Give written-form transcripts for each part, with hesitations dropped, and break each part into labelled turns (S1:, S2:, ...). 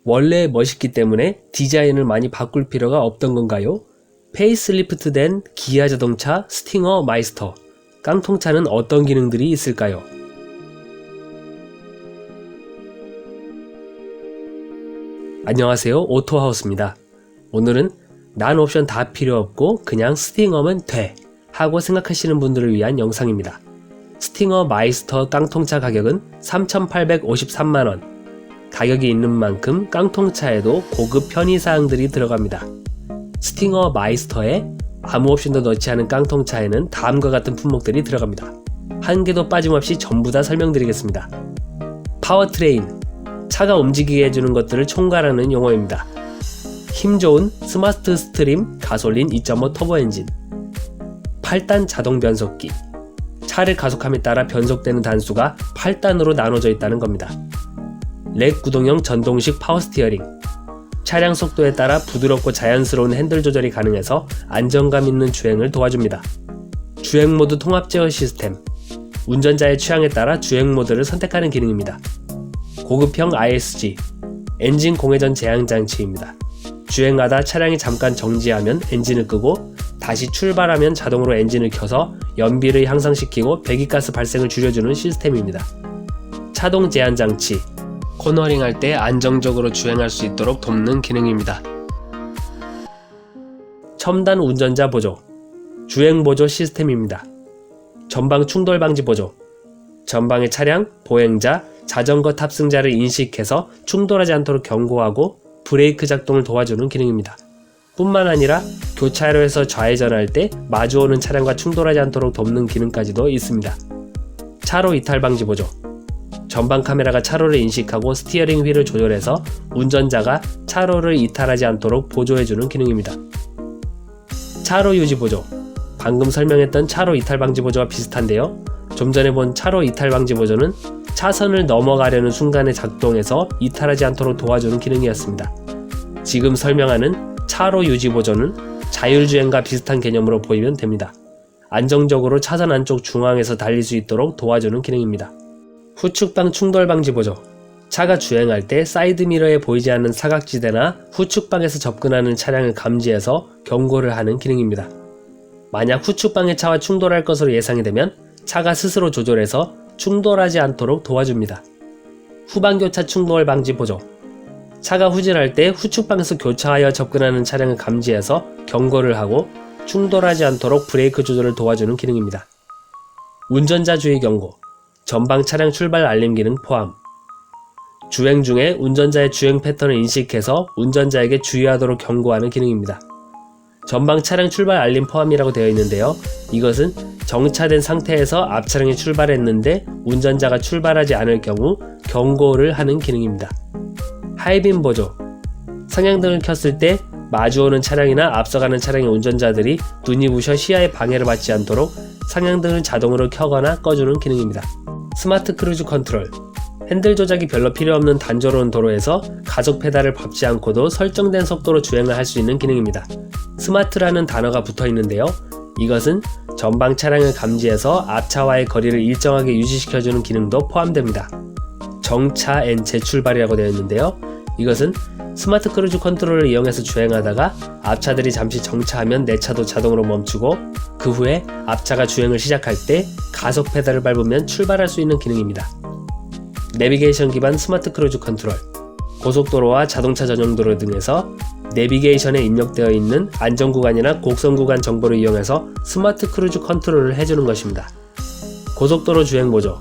S1: 원래 멋있기 때문에 디자인을 많이 바꿀 필요가 없던 건가요? 페이스리프트된 기아 자동차 스팅어 마이스터. 깡통차는 어떤 기능들이 있을까요? 안녕하세요, 오토하우스입니다. 오늘은 난 옵션 다 필요 없고 그냥 스팅어면 돼 하고 생각하시는 분들을 위한 영상입니다. 스팅어 마이스터 깡통차 가격은 3,853만원. 가격이 있는 만큼 깡통차에도 고급 편의사항들이 들어갑니다. 스팅어 마이스터에 아무 옵션도 넣지 않은 깡통차에는 다음과 같은 품목들이 들어갑니다. 한 개도 빠짐없이 전부 다 설명드리겠습니다. 파워트레인, 차가 움직이게 해주는 것들을 총괄하는 용어입니다. 힘 좋은 스마트 스트림 가솔린 2.5 터보 엔진. 8단 자동 변속기, 차를 가속함에 따라 변속되는 단수가 8단으로 나눠져 있다는 겁니다. 렉 구동형 전동식 파워 스티어링, 차량 속도에 따라 부드럽고 자연스러운 핸들 조절이 가능해서 안정감 있는 주행을 도와줍니다. 주행 모드 통합 제어 시스템, 운전자의 취향에 따라 주행 모드를 선택하는 기능입니다. 고급형 ISG, 엔진 공회전 제한 장치입니다. 주행하다 차량이 잠깐 정지하면 엔진을 끄고 다시 출발하면 자동으로 엔진을 켜서 연비를 향상시키고 배기가스 발생을 줄여주는 시스템입니다. 차동 제한 장치, 코너링 할 때 안정적으로 주행할 수 있도록 돕는 기능입니다. 첨단 운전자 보조, 주행 보조 시스템입니다. 전방 충돌 방지 보조, 전방의 차량, 보행자, 자전거 탑승자를 인식해서 충돌하지 않도록 경고하고 브레이크 작동을 도와주는 기능입니다. 뿐만 아니라 교차로에서 좌회전할 때 마주오는 차량과 충돌하지 않도록 돕는 기능까지도 있습니다. 차로 이탈 방지 보조, 전방 카메라가 차로를 인식하고 스티어링 휠을 조절해서 운전자가 차로를 이탈하지 않도록 보조해주는 기능입니다. 차로 유지 보조, 방금 설명했던 차로 이탈 방지 보조와 비슷한데요. 좀 전에 본 차로 이탈 방지 보조는 차선을 넘어가려는 순간에 작동해서 이탈하지 않도록 도와주는 기능이었습니다. 지금 설명하는 차로 유지 보조는 자율주행과 비슷한 개념으로 보이면 됩니다. 안정적으로 차선 안쪽 중앙에서 달릴 수 있도록 도와주는 기능입니다. 후측방 충돌 방지 보조, 차가 주행할 때 사이드미러에 보이지 않는 사각지대나 후측방에서 접근하는 차량을 감지해서 경고를 하는 기능입니다. 만약 후측방의 차와 충돌할 것으로 예상이 되면 차가 스스로 조절해서 충돌하지 않도록 도와줍니다. 후방교차 충돌 방지 보조, 차가 후진할 때 후측방에서 교차하여 접근하는 차량을 감지해서 경고를 하고 충돌하지 않도록 브레이크 조절을 도와주는 기능입니다. 운전자 주의 경고, 전방 차량 출발 알림 기능 포함. 주행 중에 운전자의 주행 패턴을 인식해서 운전자에게 주의하도록 경고하는 기능입니다. 전방 차량 출발 알림 포함이라고 되어 있는데요. 이것은 정차된 상태에서 앞 차량이 출발했는데 운전자가 출발하지 않을 경우 경고를 하는 기능입니다. 하이빔 보조, 상향등을 켰을 때 마주오는 차량이나 앞서가는 차량의 운전자들이 눈이 부셔 시야에 방해를 받지 않도록 상향등을 자동으로 켜거나 꺼주는 기능입니다. 스마트 크루즈 컨트롤, 핸들 조작이 별로 필요 없는 단조로운 도로에서 가속 페달을 밟지 않고도 설정된 속도로 주행을 할 수 있는 기능입니다. 스마트라는 단어가 붙어 있는데요. 이것은 전방 차량을 감지해서 앞차와의 거리를 일정하게 유지시켜주는 기능도 포함됩니다. 정차 앤 재출발이라고 되어 있는데요. 이것은 스마트 크루즈 컨트롤을 이용해서 주행하다가 앞차들이 잠시 정차하면 내 차도 자동으로 멈추고 그 후에 앞차가 주행을 시작할 때 가속 페달을 밟으면 출발할 수 있는 기능입니다. 내비게이션 기반 스마트 크루즈 컨트롤, 고속도로와 자동차 전용 도로 등에서 내비게이션에 입력되어 있는 안전구간이나 곡선구간 정보를 이용해서 스마트 크루즈 컨트롤을 해주는 것입니다. 고속도로 주행 보조,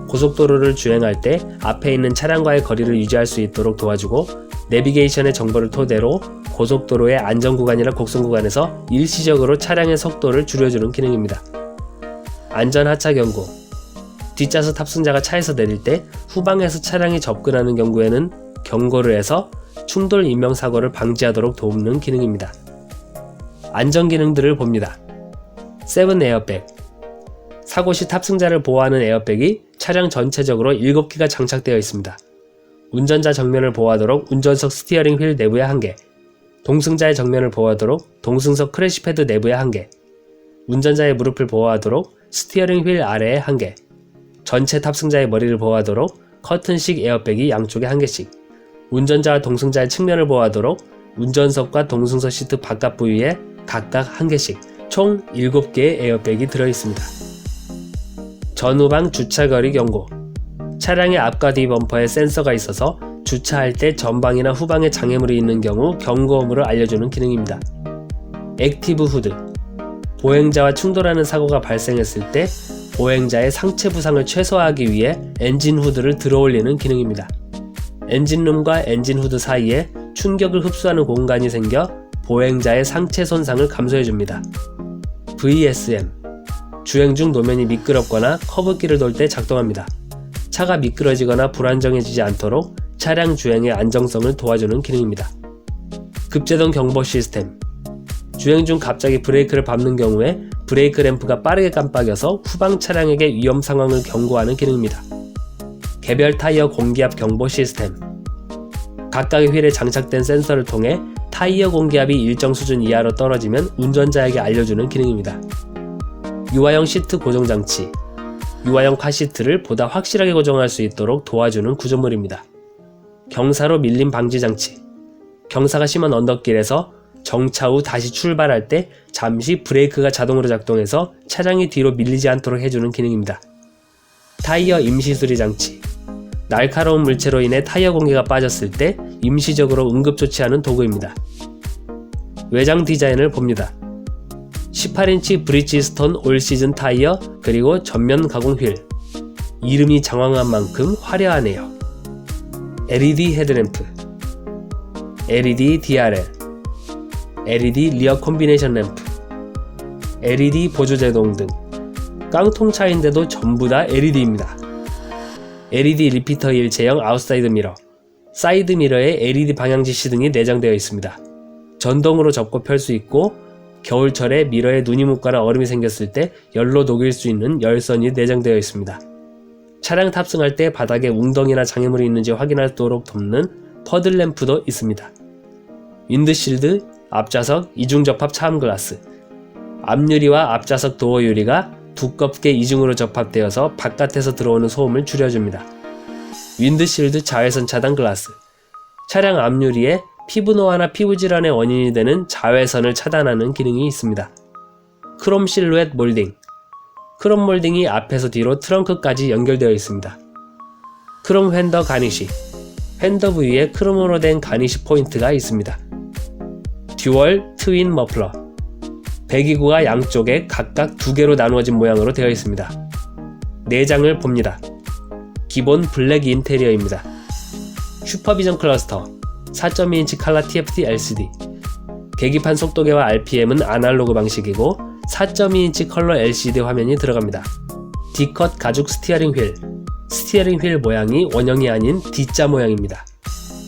S1: 고속도로를 주행할 때 앞에 있는 차량과의 거리를 유지할 수 있도록 도와주고 내비게이션의 정보를 토대로 고속도로의 안전구간이나 곡선구간에서 일시적으로 차량의 속도를 줄여주는 기능입니다. 안전하차 경고, 뒷좌석 탑승자가 차에서 내릴 때 후방에서 차량이 접근하는 경우에는 경고를 해서 충돌 인명사고를 방지하도록 돕는 기능입니다. 안전기능들을 봅니다. 7 에어백, 사고 시 탑승자를 보호하는 에어백이 차량 전체적으로 7개가 장착되어 있습니다. 운전자 정면을 보호하도록 운전석 스티어링 휠 내부에 1개, 동승자의 정면을 보호하도록 동승석 크래시 패드 내부에 1개, 운전자의 무릎을 보호하도록 스티어링 휠 아래에 1개, 전체 탑승자의 머리를 보호하도록 커튼식 에어백이 양쪽에 1개씩, 운전자와 동승자의 측면을 보호하도록 운전석과 동승석 시트 바깥 부위에 각각 1개씩 총 7개의 에어백이 들어있습니다. 전후방 주차거리 경고. 차량의 앞과 뒤 범퍼에 센서가 있어서 주차할 때 전방이나 후방에 장애물이 있는 경우 경고음으로 알려주는 기능입니다. 액티브 후드. 보행자와 충돌하는 사고가 발생했을 때 보행자의 상체 부상을 최소화하기 위해 엔진 후드를 들어올리는 기능입니다. 엔진룸과 엔진 후드 사이에 충격을 흡수하는 공간이 생겨 보행자의 상체 손상을 감소해줍니다. VSM. 주행 중 노면이 미끄럽거나 커브길을 돌 때 작동합니다. 차가 미끄러지거나 불안정해지지 않도록 차량 주행의 안정성을 도와주는 기능입니다. 급제동 경보 시스템. 주행 중 갑자기 브레이크를 밟는 경우에 브레이크 램프가 빠르게 깜빡여서 후방 차량에게 위험 상황을 경고하는 기능입니다. 개별 타이어 공기압 경보 시스템. 각각의 휠에 장착된 센서를 통해 타이어 공기압이 일정 수준 이하로 떨어지면 운전자에게 알려주는 기능입니다. 유아용 시트 고정 장치. 유아용 카시트를 보다 확실하게 고정할 수 있도록 도와주는 구조물입니다. 경사로 밀림 방지 장치. 경사가 심한 언덕길에서 정차 후 다시 출발할 때 잠시 브레이크가 자동으로 작동해서 차량이 뒤로 밀리지 않도록 해주는 기능입니다. 타이어 임시 수리 장치. 날카로운 물체로 인해 타이어 공기가 빠졌을 때 임시적으로 응급조치하는 도구입니다. 외장 디자인을 봅니다. 18인치 브리지스톤 올 시즌 타이어 그리고 전면 가공 휠. 이름이 장황한 만큼 화려하네요. LED 헤드램프, LED DRL, LED 리어 콤비네이션 램프, LED 보조제동 등 깡통 차인데도 전부 다 LED입니다. LED 리피터 일체형 아웃사이드 미러, 사이드 미러에 LED 방향지시 등이 내장되어 있습니다. 전동으로 접고 펼 수 있고 겨울철에 미러에 눈이 묻거나 얼음이 생겼을 때 열로 녹일 수 있는 열선이 내장되어 있습니다. 차량 탑승할 때 바닥에 웅덩이나 장애물이 있는지 확인하도록 돕는 퍼들 램프도 있습니다. 윈드실드, 앞좌석 이중접합 차암 글라스. 앞유리와 앞좌석 도어 유리가 두껍게 이중으로 접합되어서 바깥에서 들어오는 소음을 줄여줍니다. 윈드실드 자외선 차단 글라스. 차량 앞유리에 피부노화나 피부질환의 원인이 되는 자외선을 차단하는 기능이 있습니다. 크롬 실루엣 몰딩. 크롬 몰딩이 앞에서 뒤로 트렁크까지 연결되어 있습니다. 크롬 휀더 가니쉬. 휀더 부위에 크롬으로 된 가니쉬 포인트가 있습니다. 듀얼 트윈 머플러. 배기구가 양쪽에 각각 2개로 나누어진 모양으로 되어 있습니다. 내장을 봅니다. 기본 블랙 인테리어입니다. 슈퍼비전 클러스터, 4.2인치 칼라 TFT LCD. 계기판 속도계와 RPM은 아날로그 방식이고 4.2인치 컬러 LCD 화면이 들어갑니다. D컷 가죽 스티어링 휠. 스티어링 휠 모양이 원형이 아닌 D자 모양입니다.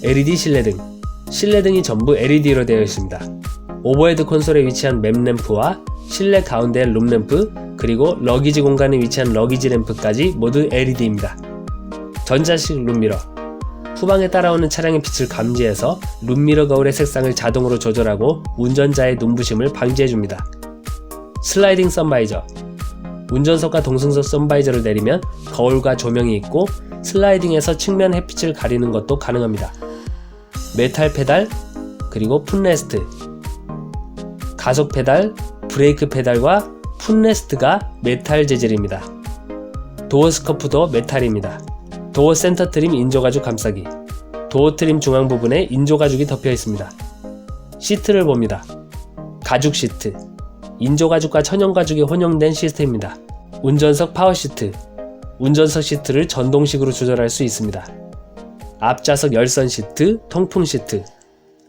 S1: LED 실내등. 실내등이 전부 LED로 되어 있습니다. 오버헤드 콘솔에 위치한 맵 램프와 실내 가운데 룸램프 그리고 러기지 공간에 위치한 러기지 램프까지 모두 LED입니다. 전자식 룸미러. 후방에 따라오는 차량의 빛을 감지해서 룸미러 거울의 색상을 자동으로 조절하고 운전자의 눈부심을 방지해줍니다. 슬라이딩 선바이저. 운전석과 동승석 선바이저를 내리면 거울과 조명이 있고 슬라이딩해서 측면 햇빛을 가리는 것도 가능합니다. 메탈 페달 그리고 풋레스트. 가속 페달, 브레이크 페달과 풋레스트가 메탈 재질입니다. 도어 스커프도 메탈입니다. 도어 센터 트림 인조가죽 감싸기. 도어 트림 중앙 부분에 인조가죽이 덮여 있습니다. 시트를 봅니다. 가죽 시트. 인조가죽과 천연가죽이 혼용된 시스템입니다. 운전석 파워시트. 운전석 시트를 전동식으로 조절할 수 있습니다. 앞좌석 열선 시트, 통풍 시트.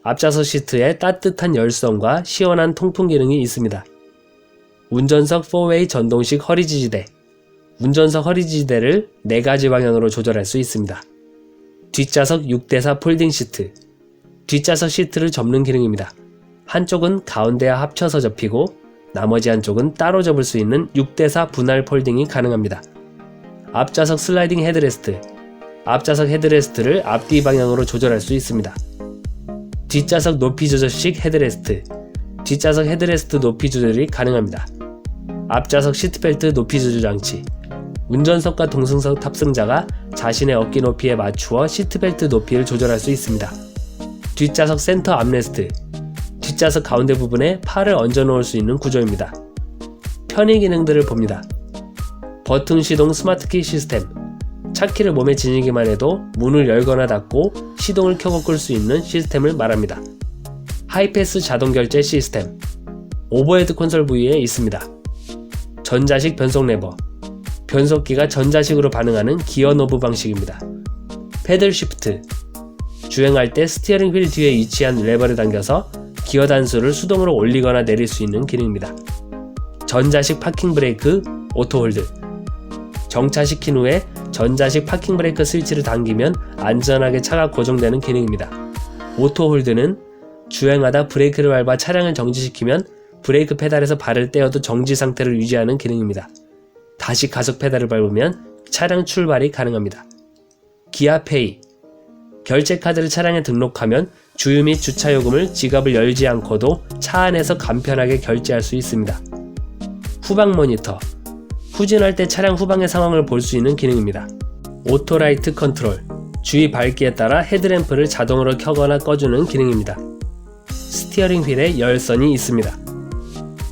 S1: 앞좌석 시트에 따뜻한 열선과 시원한 통풍 기능이 있습니다. 운전석 4웨이 전동식 허리 지지대. 운전석 허리 지지대를 4가지 방향으로 조절할 수 있습니다. 뒷좌석 6대4 폴딩 시트. 뒷좌석 시트를 접는 기능입니다. 한쪽은 가운데와 합쳐서 접히고 나머지 한쪽은 따로 접을 수 있는 6대4 분할 폴딩이 가능합니다. 앞좌석 슬라이딩 헤드레스트. 앞좌석 헤드레스트를 앞뒤 방향으로 조절할 수 있습니다. 뒷좌석 높이 조절식 헤드레스트. 뒷좌석 헤드레스트 높이 조절이 가능합니다. 앞좌석 시트벨트 높이 조절 장치. 운전석과 동승석 탑승자가 자신의 어깨 높이에 맞추어 시트벨트 높이를 조절할 수 있습니다. 뒷좌석 센터 암레스트, 뒷좌석 가운데 부분에 팔을 얹어 놓을 수 있는 구조입니다. 편의 기능들을 봅니다. 버튼 시동 스마트키 시스템, 차키를 몸에 지니기만 해도 문을 열거나 닫고 시동을 켜고 끌 수 있는 시스템을 말합니다. 하이패스 자동 결제 시스템, 오버헤드 콘솔 부위에 있습니다. 전자식 변속 레버, 변속기가 전자식으로 반응하는 기어 노브 방식입니다. 패들 시프트, 주행할 때 스티어링 휠 뒤에 위치한 레버를 당겨서 기어 단수를 수동으로 올리거나 내릴 수 있는 기능입니다. 전자식 파킹 브레이크, 오토 홀드, 정차시킨 후에 전자식 파킹 브레이크 스위치를 당기면 안전하게 차가 고정되는 기능입니다. 오토 홀드는 주행하다 브레이크를 밟아 차량을 정지시키면 브레이크 페달에서 발을 떼어도 정지 상태를 유지하는 기능입니다. 다시 가속 페달을 밟으면 차량 출발이 가능합니다. 기아페이, 결제 카드를 차량에 등록하면 주유 및 주차 요금을 지갑을 열지 않고도 차 안에서 간편하게 결제할 수 있습니다. 후방 모니터, 후진할 때 차량 후방의 상황을 볼 수 있는 기능입니다. 오토라이트 컨트롤, 주위 밝기에 따라 헤드램프를 자동으로 켜거나 꺼주는 기능입니다. 스티어링 휠에 열선이 있습니다.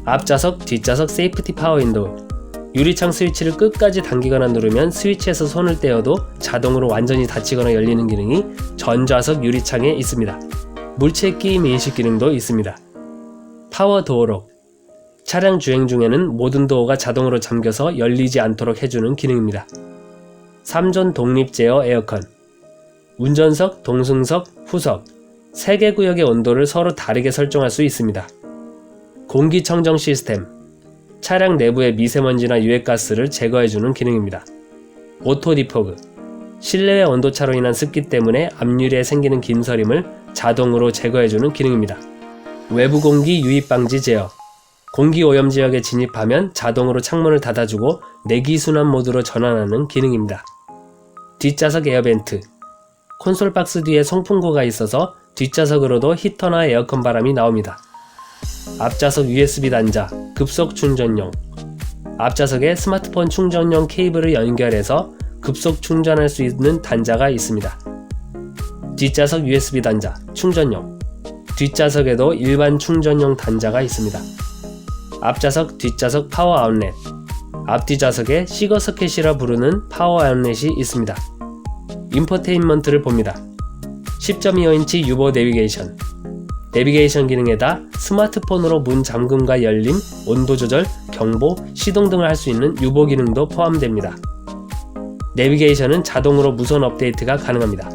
S1: 앞좌석, 뒷좌석 세이프티 파워 윈도우, 유리창 스위치를 끝까지 당기거나 누르면 스위치에서 손을 떼어도 자동으로 완전히 닫히거나 열리는 기능이 전좌석 유리창에 있습니다. 물체 끼임 인식 기능도 있습니다. 파워 도어록, 차량 주행 중에는 모든 도어가 자동으로 잠겨서 열리지 않도록 해주는 기능입니다. 3존 독립 제어 에어컨, 운전석, 동승석, 후석 3개 구역의 온도를 서로 다르게 설정할 수 있습니다. 공기청정 시스템, 차량 내부의 미세먼지나 유해가스를 제거해주는 기능입니다. 오토 디포그, 실내외 온도차로 인한 습기 때문에 앞유리에 생기는 김서림을 자동으로 제거해주는 기능입니다. 외부 공기 유입 방지 제어, 공기 오염 지역에 진입하면 자동으로 창문을 닫아주고 내기순환 모드로 전환하는 기능입니다. 뒷좌석 에어벤트, 콘솔 박스 뒤에 송풍구가 있어서 뒷좌석으로도 히터나 에어컨 바람이 나옵니다. 앞좌석 USB 단자, 급속 충전용, 앞좌석에 스마트폰 충전용 케이블을 연결해서 급속 충전할 수 있는 단자가 있습니다. 뒷좌석 USB 단자, 충전용, 뒷좌석에도 일반 충전용 단자가 있습니다. 앞좌석, 뒷좌석 파워 아웃렛, 앞뒤좌석에 시거 서킷이라 부르는 파워 아웃렛이 있습니다. 인포테인먼트를 봅니다. 10.25인치 유보 내비게이션, 내비게이션 기능에다 스마트폰으로 문 잠금과 열림, 온도 조절, 경보, 시동 등을 할 수 있는 유보 기능도 포함됩니다. 내비게이션은 자동으로 무선 업데이트가 가능합니다.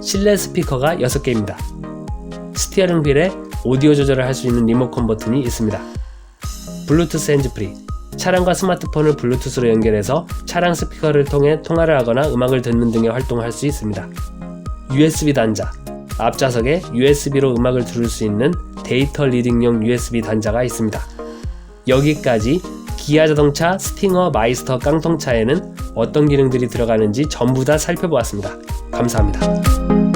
S1: 실내 스피커가 6개입니다. 스티어링 휠에 오디오 조절을 할 수 있는 리모컨 버튼이 있습니다. 블루투스 핸즈프리, 차량과 스마트폰을 블루투스로 연결해서 차량 스피커를 통해 통화를 하거나 음악을 듣는 등의 활동을 할 수 있습니다. USB 단자, 앞좌석에 USB로 음악을 들을 수 있는 데이터 리딩용 USB 단자가 있습니다. 여기까지 기아자동차 스팅어 마이스터 깡통차에는 어떤 기능들이 들어가는지 전부 다 살펴보았습니다. 감사합니다.